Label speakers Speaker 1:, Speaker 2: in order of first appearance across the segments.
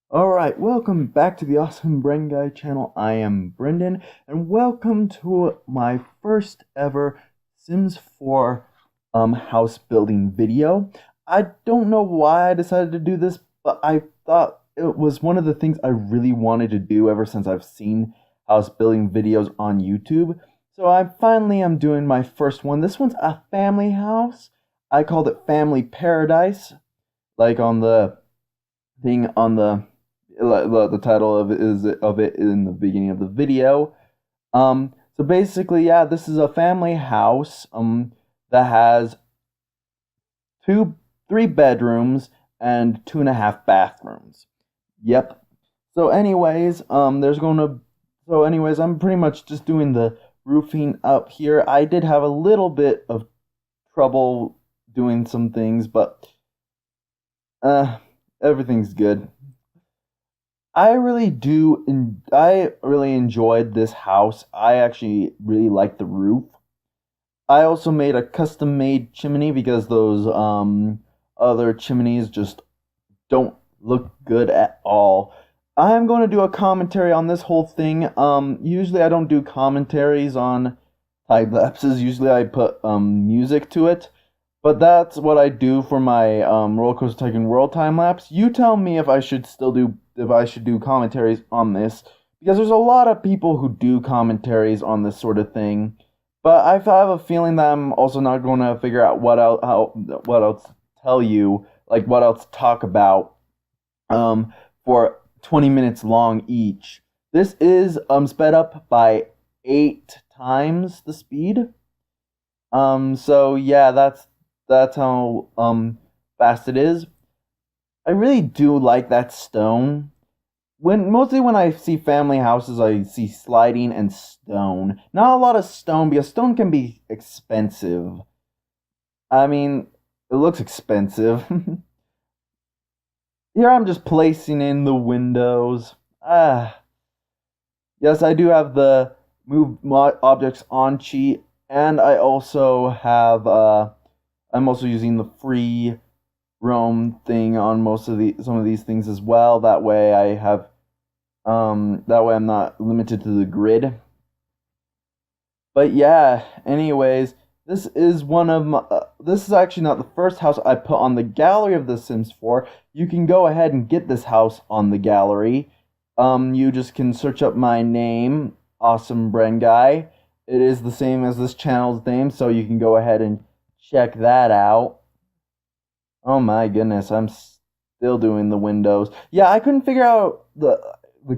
Speaker 1: Alright, welcome back to the Awesomebrenguy channel. I am Brendan, and welcome to my first ever Sims 4 house building video. I don't know why I decided to do this, but I thought it was one of the things I really wanted to do ever since I've seen house building videos on YouTube. So I finally am doing my first one. This one's a family house. I called it Family Paradise, like on the thing on the title of it in the beginning of the video. So basically, yeah, this is a family house that has three bedrooms and 2.5 bathrooms. Yep. So anyways, I'm pretty much just doing the roofing up here. I did have a little bit of trouble doing some things, but everything's good. I really enjoyed this house. I actually really like the roof. I also made a custom-made chimney because those other chimneys just don't look good at all. I'm going to do a commentary on this whole thing. Usually I don't do commentaries on time lapses. Usually I put music to it. But that's what I do for my Roller Coaster Tycoon World time lapse. You tell me if I should do commentaries on this, because there's a lot of people who do commentaries on this sort of thing. But I have a feeling that I'm also not going to figure out what else to tell you, like what else to talk about for 20 minutes long each. This is sped up by 8 times the speed. So yeah, that's how fast it is. I really do like that stone. Mostly when I see family houses, I see sliding and stone. Not a lot of stone, because stone can be expensive. I mean, it looks expensive. Here I'm just placing in the windows. Yes, I do have the move objects on cheat, and I also have I'm also using the free roam thing on some of these things as well. That way I'm not limited to the grid. But yeah, anyways, this is this is actually not the first house I put on the gallery of The Sims 4. You can go ahead and get this house on the gallery. You just can search up my name, Awesomebrenguy. It is the same as this channel's name, so you can go ahead and check that out. Oh my goodness, I'm still doing the windows. Yeah, I couldn't figure out the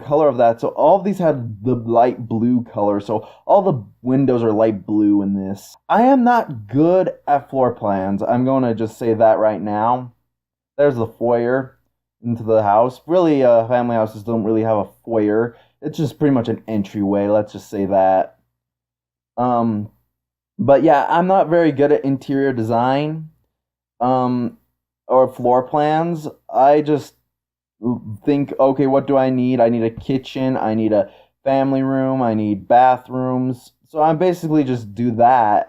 Speaker 1: color of that. So all of these had the light blue color. So all the windows are light blue in this. I am not good at floor plans. I'm going to just say that right now. There's the foyer into the house. Really, family houses don't really have a foyer. It's just pretty much an entryway. Let's just say that. But yeah, I'm not very good at interior design, or floor plans. I just think, okay, what do I need? I need a kitchen, I need a family room, I need bathrooms. So I basically just do that.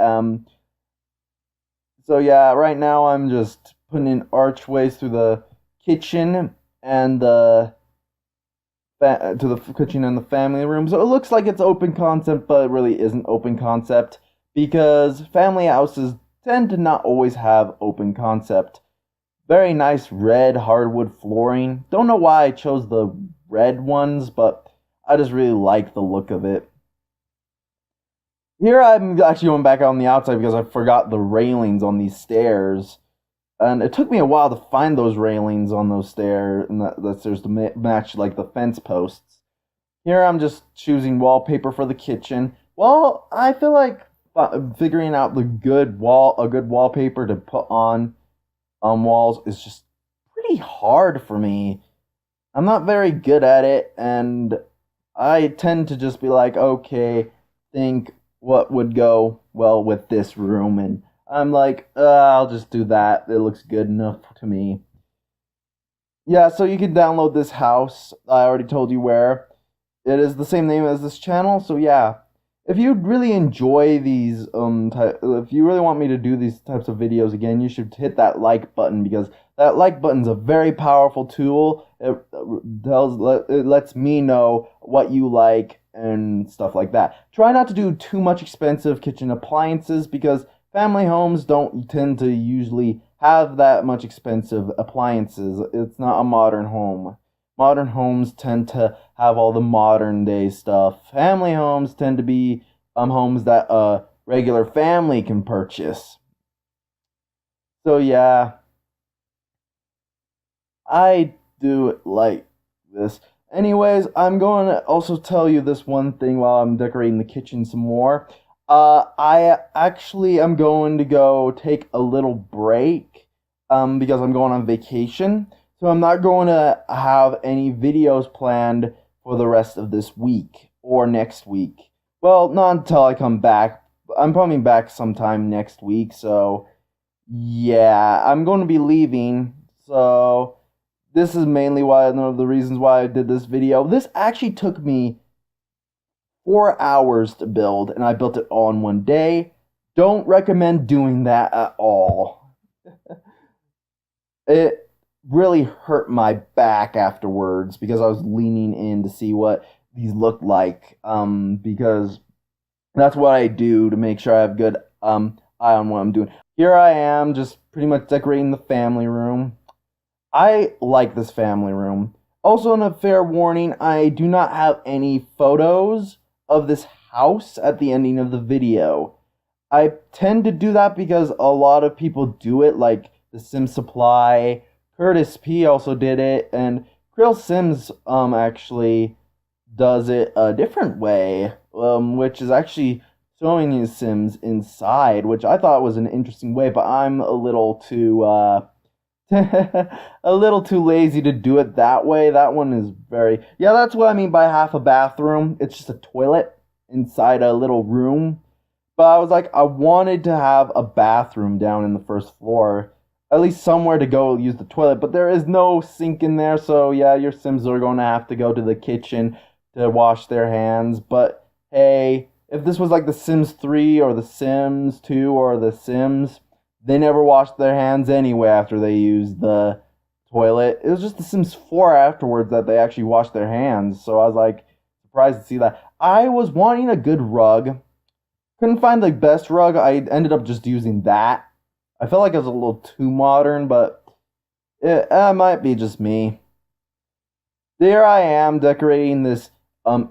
Speaker 1: So yeah, right now I'm just putting in archways through the kitchen and the kitchen and the family room. So it looks like it's open concept, but it really isn't open concept, because family houses tend to not always have open concept. Very nice red hardwood flooring. Don't know why I chose the red ones, but I just really like the look of it. Here I'm actually going back on the outside because I forgot the railings on these stairs. And it took me a while to find those railings on those stairs and the stairs to match like the fence posts. Here I'm just choosing wallpaper for the kitchen. Well, I feel like figuring out a good wallpaper to put on walls is just pretty hard for me. I'm not very good at it, and I tend to just be like, okay, think what would go well with this room, and I'm like, I'll just do that. It looks good enough to me. Yeah, so you can download this house. I already told you where. It is the same name as this channel, so yeah. If you really enjoy these, if you really want me to do these types of videos again, you should hit that like button, because That like button's a very powerful tool. It lets me know what you like and stuff like that. Try not to do too much expensive kitchen appliances because family homes don't tend to usually have that much expensive appliances. It's not a modern home. Modern homes tend to have all the modern day stuff. Family homes tend to be homes that a regular family can purchase. So yeah, I do it like this. Anyways, I'm going to also tell you this one thing while I'm decorating the kitchen some more. I actually am going to go take a little break because I'm going on vacation. So I'm not going to have any videos planned for the rest of this week or next week. Well, not until I come back. I'm coming back sometime next week, so yeah, I'm going to be leaving. So this is mainly one of the reasons why I did this video. This actually took me 4 hours to build, and I built it all in one day. Don't recommend doing that at all. It really hurt my back afterwards because I was leaning in to see what these looked like. Because that's what I do to make sure I have good eye on what I'm doing. Here I am, just pretty much decorating the family room. I like this family room. Also, in a fair warning, I do not have any photos of this house at the ending of the video. I tend to do that because a lot of people do it, like the Sim Supply, Curtis P also did it, and Krill Sims actually does it a different way, which is actually showing his Sims inside, which I thought was an interesting way, but I'm a little too a little too lazy to do it that way. That one is very... Yeah, that's what I mean by half a bathroom. It's just a toilet inside a little room. But I was like, I wanted to have a bathroom down in the first floor. At least somewhere to go use the toilet. But there is no sink in there, so yeah, your Sims are going to have to go to the kitchen to wash their hands. But hey, if this was like the Sims 3 or the Sims 2 or the Sims... They never washed their hands anyway after they used the toilet. It was just the Sims 4 afterwards that they actually washed their hands. So I was like surprised to see that. I was wanting a good rug. Couldn't find the best rug. I ended up just using that. I felt like it was a little too modern, but it might be just me. There I am decorating this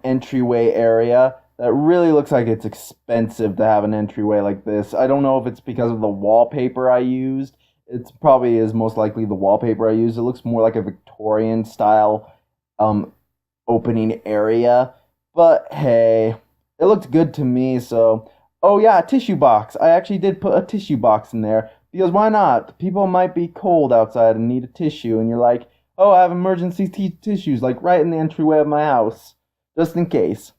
Speaker 1: entryway area. That really looks like it's expensive to have an entryway like this. I don't know if it's because of the wallpaper I used. It probably is most likely the wallpaper I used. It looks more like a Victorian style opening area. But hey, it looked good to me, so... Oh yeah, a tissue box. I actually did put a tissue box in there. Because why not? People might be cold outside and need a tissue. And you're like, oh, I have emergency tissues, like right in the entryway of my house. Just in case.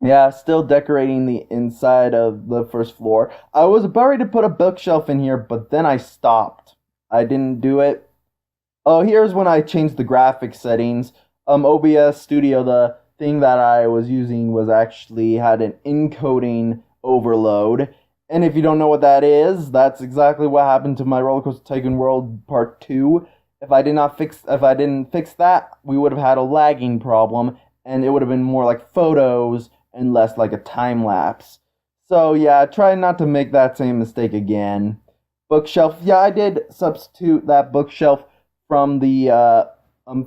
Speaker 1: Yeah, still decorating the inside of the first floor. I was about ready to put a bookshelf in here, but then I stopped. I didn't do it. Oh, here's when I changed the graphics settings. OBS Studio, the thing that I was using was actually had an encoding overload. And if you don't know what that is, that's exactly what happened to my Roller Coaster Tycoon World Part 2. If I didn't fix that, we would have had a lagging problem, and it would have been more like photos and less like a time lapse. So yeah, try not to make that same mistake again. Bookshelf, yeah, I did substitute that bookshelf from the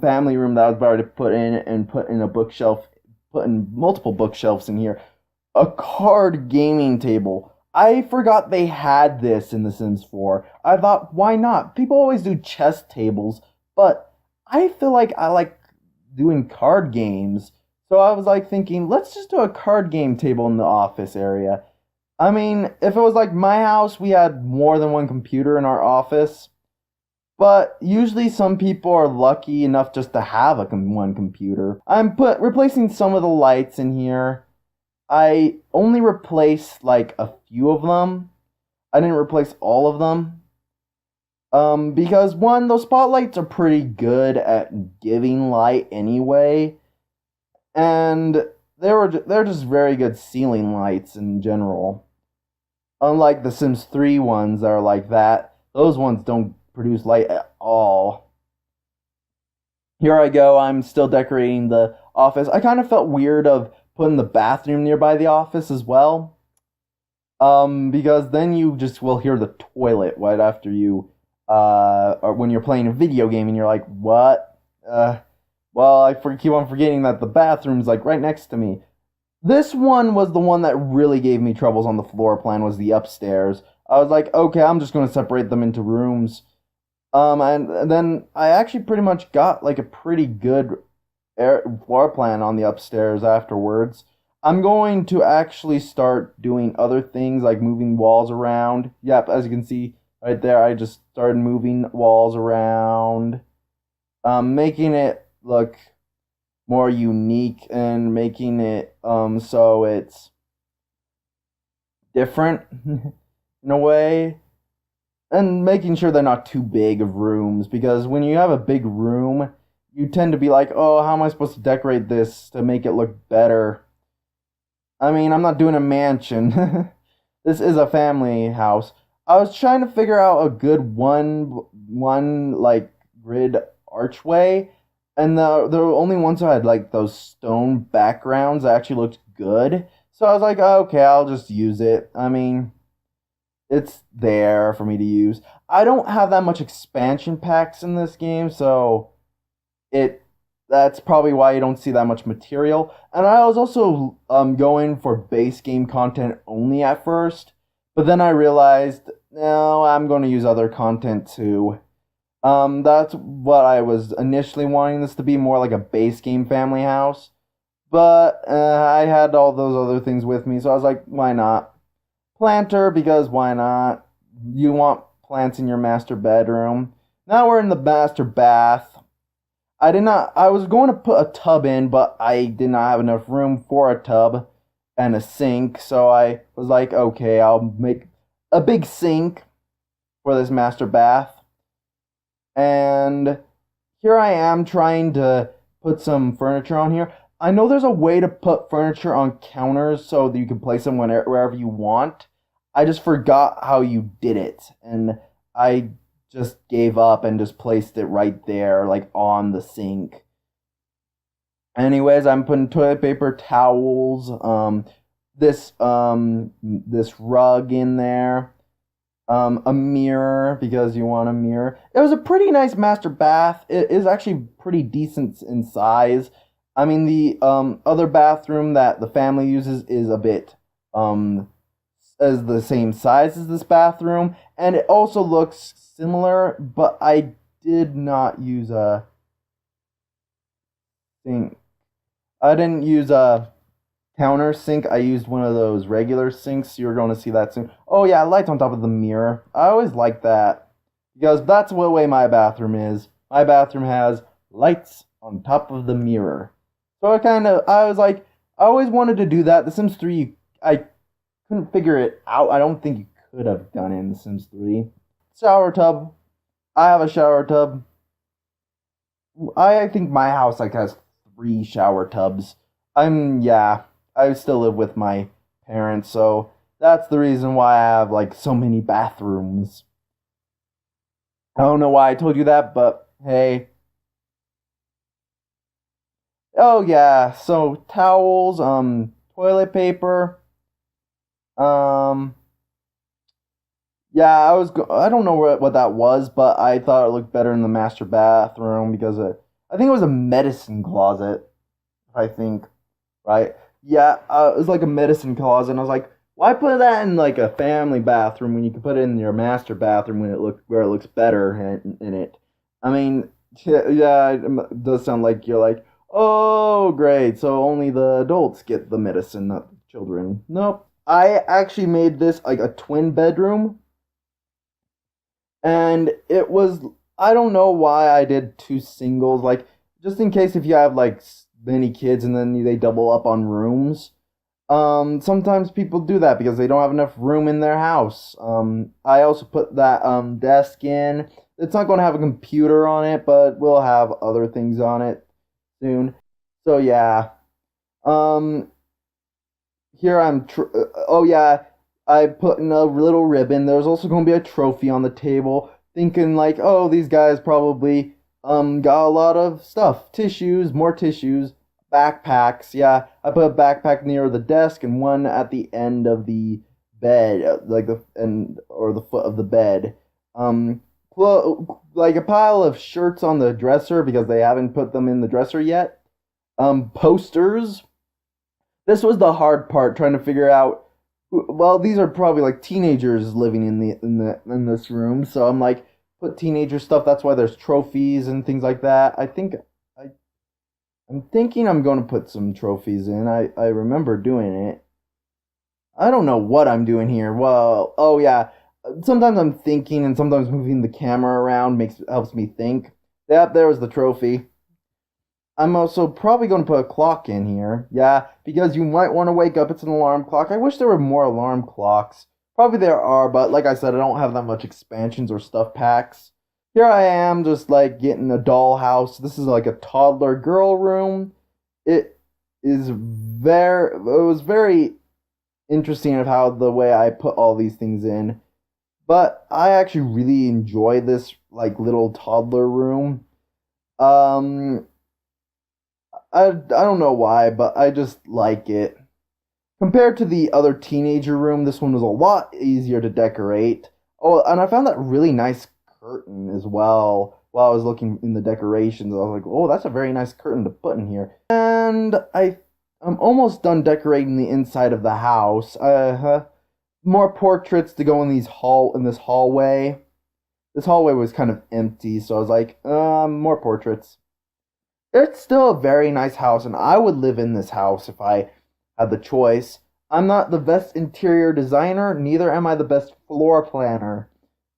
Speaker 1: family room that I was about to put in and put in a bookshelf, put in multiple bookshelves in here. A card gaming table. I forgot they had this in The Sims 4. I thought, why not? People always do chess tables, but I feel like I like doing card games. So I was like thinking, let's just do a card game table in the office area. I mean, if it was like my house, we had more than one computer in our office. But usually some people are lucky enough just to have one computer. I'm replacing some of the lights in here. I only replaced like a few of them. I didn't replace all of them. Because one, those spotlights are pretty good at giving light anyway. And they're just very good ceiling lights in general. Unlike the Sims 3 ones that are like that, those ones don't produce light at all. Here I go, I'm still decorating the office. I kind of felt weird of putting the bathroom nearby the office as well. Because then you just will hear the toilet right after you, or when you're playing a video game and you're like, what? Well, keep on forgetting that the bathroom's like right next to me. This one was the one that really gave me troubles on the floor plan, was the upstairs. I was like, okay, I'm just going to separate them into rooms. And then I actually pretty much got like a pretty good floor plan on the upstairs afterwards. I'm going to actually start doing other things like moving walls around. Yep, as you can see right there, I just started moving walls around, making it look more unique and making it so it's different in a way, and making sure they're not too big of rooms, because when you have a big room, you tend to be like, oh, how am I supposed to decorate this to make it look better? I mean, I'm not doing a mansion. This is a family house. I was trying to figure out a good one like grid archway, and the only ones who had like those stone backgrounds that actually looked good. So I was like, oh, okay, I'll just use it. I mean, it's there for me to use. I don't have that much expansion packs in this game, so that's probably why you don't see that much material. And I was also going for base game content only at first, but then I realized, no, I'm going to use other content too. That's what I was initially wanting this to be, more like a base game family house. But I had all those other things with me, so I was like, why not? Planter, because why not? You want plants in your master bedroom. Now we're in the master bath. I was going to put a tub in, but I did not have enough room for a tub and a sink, so I was like, okay, I'll make a big sink for this master bath. And here I am trying to put some furniture on here. I know there's a way to put furniture on counters so that you can place them wherever you want. I just forgot how you did it, and I just gave up and just placed it right there, like on the sink. Anyways, I'm putting toilet paper, towels, this rug in there, a mirror, because you want a mirror. It was a pretty nice master bath. It is actually pretty decent in size. I mean, the other bathroom that the family uses is a bit as the same size as this bathroom, and it also looks similar, but I did not use a sink. I didn't use a counter sink. I used one of those regular sinks. You're going to see that soon. Oh yeah, lights on top of the mirror. I always like that, because that's what way my bathroom is. My bathroom has lights on top of the mirror. So I was like, I always wanted to do that. The Sims 3, I couldn't figure it out. I don't think you could have done it in The Sims 3. Shower tub. I have a shower tub. I think my house like has 3 shower tubs. I still live with my parents, so that's the reason why I have like so many bathrooms. I don't know why I told you that, but hey. Oh yeah, so towels, toilet paper, yeah, I don't know what that was, but I thought it looked better in the master bathroom because I think it was a medicine closet, I think, right? Yeah, it was like a medicine closet, and I was like, why put that in like a family bathroom when you can put it in your master bathroom where it looks better in it? I mean, yeah, it does sound like you're like, oh, great, so only the adults get the medicine, not the children. Nope. I actually made this like a twin bedroom. And it was, I don't know why I did 2 singles, like, just in case if you have, like, many kids and then they double up on rooms. Sometimes people do that because they don't have enough room in their house. I also put that, desk in. It's not going to have a computer on it, but we'll have other things on it soon. So, yeah. Here oh, yeah. I put in a little ribbon. There's also going to be a trophy on the table. thinking like, oh, these guys probably got a lot of stuff, tissues, more tissues, backpacks. Yeah, I put a backpack near the desk and one at the end of the bed, like the end or the foot of the bed. Like a pile of shirts on the dresser because they haven't put them in the dresser yet. Posters. This was the hard part, trying to figure out. Well, these are probably like teenagers living in this room, so I'm like, put teenager stuff. That's why there's trophies and things like that. I'm thinking I'm going to put some trophies in. I remember doing it. I don't know what I'm doing here. Well, oh yeah. Sometimes I'm thinking, and sometimes moving the camera around helps me think. Yep, there was the trophy. I'm also probably going to put a clock in here. Yeah, because you might want to wake up. It's an alarm clock. I wish there were more alarm clocks. Probably there are, but like I said, I don't have that much expansions or stuff packs. Here I am, just like getting a dollhouse. This is like a toddler girl room. It was very interesting of how the way I put all these things in. But I actually really enjoy this like little toddler room. I don't know why, but I just like it. Compared to the other teenager room, this one was a lot easier to decorate. Oh, and I found that really nice curtain as well while I was looking in the decorations. I was like, oh, that's a very nice curtain to put in here. And I'm almost done decorating the inside of the house. More portraits to go in this hallway. This hallway was kind of empty, so I was like, more portraits. It's still a very nice house, and I would live in this house if I had the choice. I'm not the best interior designer, neither am I the best floor planner,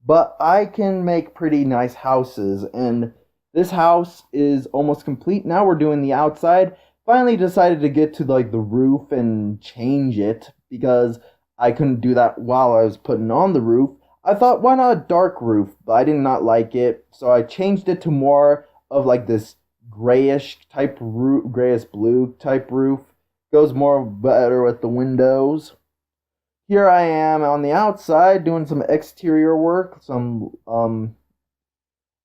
Speaker 1: but I can make pretty nice houses, and this house is almost complete. Now we're doing the outside. Finally decided to get to like the roof and change it because I couldn't do that while I was putting on the roof. I thought, why not a dark roof? But I did not like it, so I changed it to more of like this grayish type roof, grayish blue type roof. Goes more better with the windows. Here I am on the outside doing some exterior work, some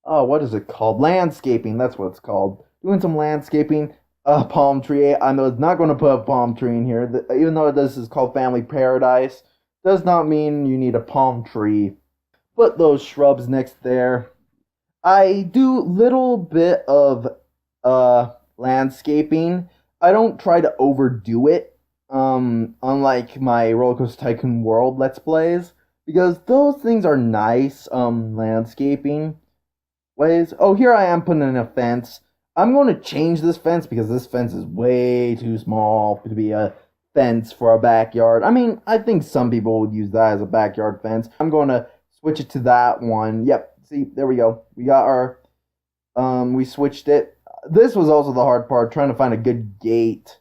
Speaker 1: what is it called? Landscaping, that's what it's called. Doing some landscaping. A palm tree. I was not going to put a palm tree in here. Even though this is called Family Paradise, does not mean you need a palm tree. Put those shrubs next there. I do little bit of landscaping. I don't try to overdo it, unlike my Roller Coaster Tycoon World Let's Plays, because those things are nice, landscaping ways. Oh, here I am putting in a fence. I'm going to change this fence because this fence is way too small to be a fence for a backyard. I mean, I think some people would use that as a backyard fence. I'm going to switch it to that one. Yep, see, there we go. We got our, we switched it. This was also the hard part, trying to find a good gate.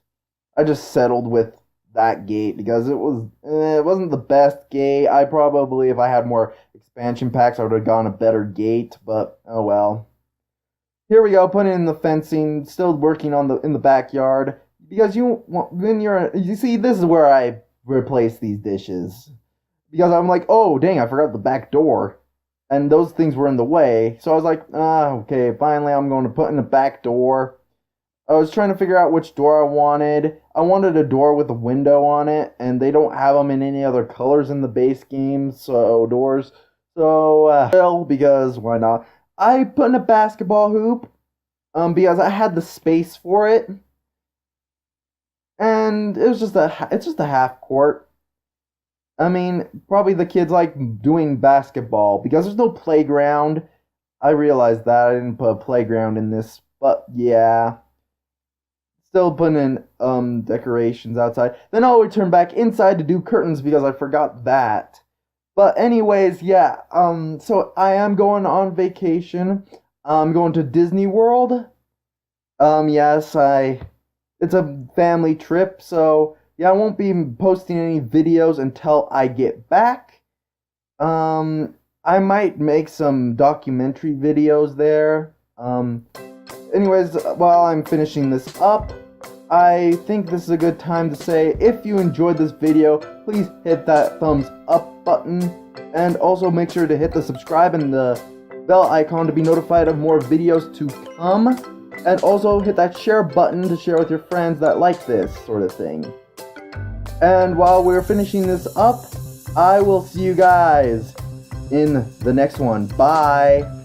Speaker 1: I just settled with that gate because it wasn't the best gate. I probably, if I had more expansion packs, I would have gone a better gate, but oh well. Here we go, putting in the fencing, still working on in the backyard, because you see, this is where I replace these dishes, because I'm like, oh dang, I forgot the back door. And those things were in the way. So I was like, okay, finally I'm going to put in the back door. I was trying to figure out which door I wanted. I wanted a door with a window on it, and they don't have them in any other colors in the base game, so doors. So, because why not? I put in a basketball hoop, because I had the space for it. And it's just a half court. I mean, probably the kids like doing basketball because there's no playground. I realized that I didn't put a playground in this, but yeah. Still putting in decorations outside. Then I'll return back inside to do curtains because I forgot that. But anyways, yeah. So I am going on vacation. I'm going to Disney World. Yes, it's a family trip, so yeah, I won't be posting any videos until I get back. I might make some documentary videos there. Anyways, while I'm finishing this up, I think this is a good time to say, if you enjoyed this video, please hit that thumbs up button, and also make sure to hit the subscribe and the bell icon to be notified of more videos to come. And also hit that share button to share with your friends that like this sort of thing. And while we're finishing this up, I will see you guys in the next one. Bye!